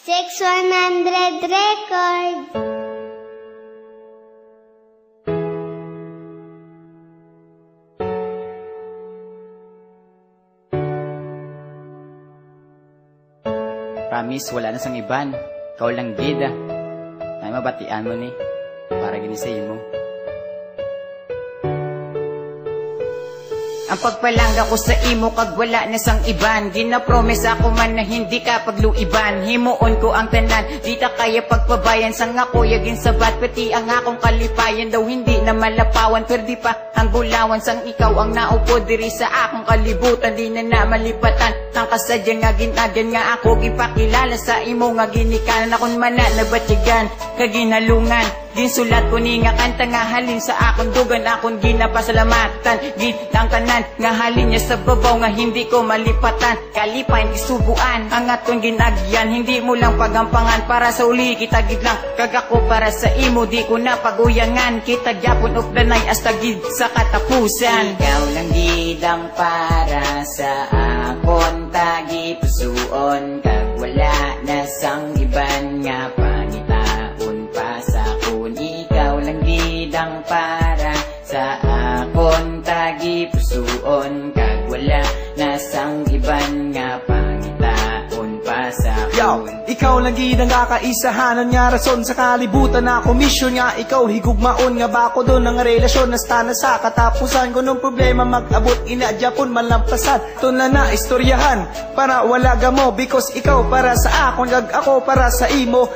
6,100 Records. Promise, wala na sang iban. Ikaw lang gida. Ay mabatian mo ni para ginisayin mo. Ang pagpalangga ko sa imo kag wala na sang iban. Gina-promise ako man na hindi ka pagluiban. Himuon ko ang tanan, di ta kaya pagpabayan. Sang ako yagin sabat, pati ang akong kalipayan. Daw hindi na malapawan, perdi pa ang bulawan. Sang ikaw ang naupo diri sa akong kalibutan. Di na na malipatan ang kasadya nga ginagyan. Nga ako ipakilala sa imo nga ginikanan. Akong mana na batigan, kaginalungan. Ginsulat ko ni nga kanta nga halin sa akong dugan. Akong ginapasalamatan, gitang kanan nga halin niya sa babaw nga hindi ko malipatan. Kalipain isubuan ang atong ginagyan. Hindi mo lang pagampangan para sa uli kita gidlang. Kag ako para sa imo di ko na paguyangan. Kita gyapon of the night hasta gid sa katapusan. Ikaw lang gidang para sa akon tagi pusuon. Kag wala na sang iban nga pangitaon pa sa akon. Ikaw lang gidang para sa akon tagi pusuon. Kag wala na sang iban nga pangitaon pa sa akon. Yo, ikaw lang gidang kakaisahanan nga rason sa kalibutan na komisyon nga ikaw higugmaon nga bako doon ang relasyon na na sa katapusan ko nung problema mag-abot inadyapon malampasan to na istoryahan para wala gamo because ikaw para sa akon kag ako para sa imo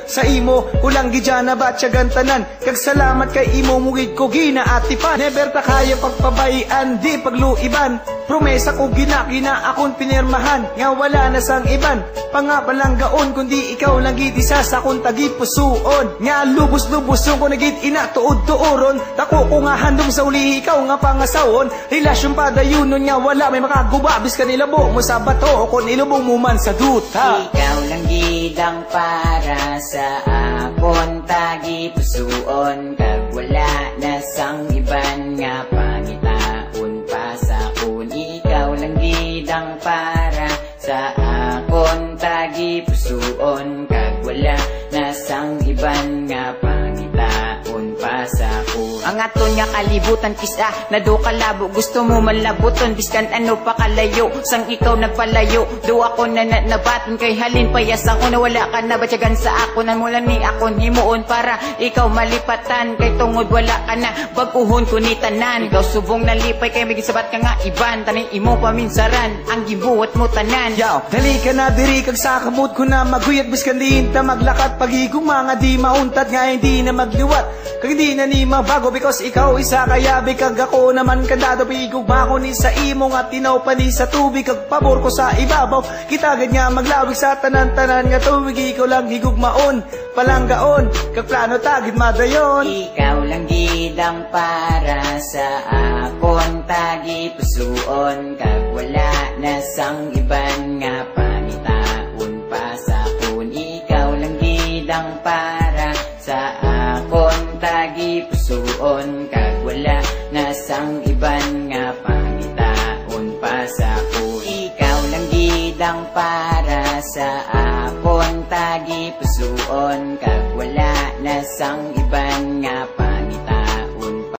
ulang gidya na batyagan tanan kag salamat kay imo mugid ko ginaatipan never ta kaya pagpabayian di pagluiban promesa ko gina akon pinirmahan nga wala na sang iban pangapalang gaon kundi ikaw lang gid isa sa akong tagit pusuon nga lubos-luboson ko nagit ina tuod-tuoron tako ko nga handom sa uli ikaw nga pangasawon relasyon padayunon nga wala may makagubabis ka nilabo mo sa bato kung ilubong mo man sa duta. Ikaw lang gidang para sa akon tagi pusuon kag wala na sang iban nga pangitaon pa sa akon. Ikaw lang gidang para sa akon tagi pusuon kag wala na sang iban nga pangitaon pa sa akon. Ang aton nga kalibutan kisa na do kalabo gusto mo malabuton biskan ano pa kalayo sang ikaw nagpalayo do ako na nabaton kay halin payasang una wala ka na batyagan sa ako nan mula ni akon himuon para ikaw malipatan kay tungod wala ka na baguhon ko ni tanan ikaw subong nalipay kay may gisabat ka nga iban tanay imo paminsaran ang gibuhat mo tanan. Yo, dali ka na diri kag sa kamot ko na maguyat biskan diin ta maglakat pagigong mga di mauntad nga hindi na magliwat kag hindi na ni mabago because ikaw isa kayabi kag ako naman kandado pigog mako ni sa imo nga tinaw pa ni sa tubig kag pabor ko sa ibabaw kita gad nga maglawig sa tanan-tanan nga tubig ikaw lang higugmaon palanggaon kag plano tagid madayon. Ikaw lang gidang para sa akon tagi pusuon kag wala na sang iban nga pangitaon pa sa akon. Ikaw lang gidang para sa akon tagi pusuon kag wala na sang iban nga pangitaon pa sa akon. Ikaw lang gidang para sa akon tagi pusuon kag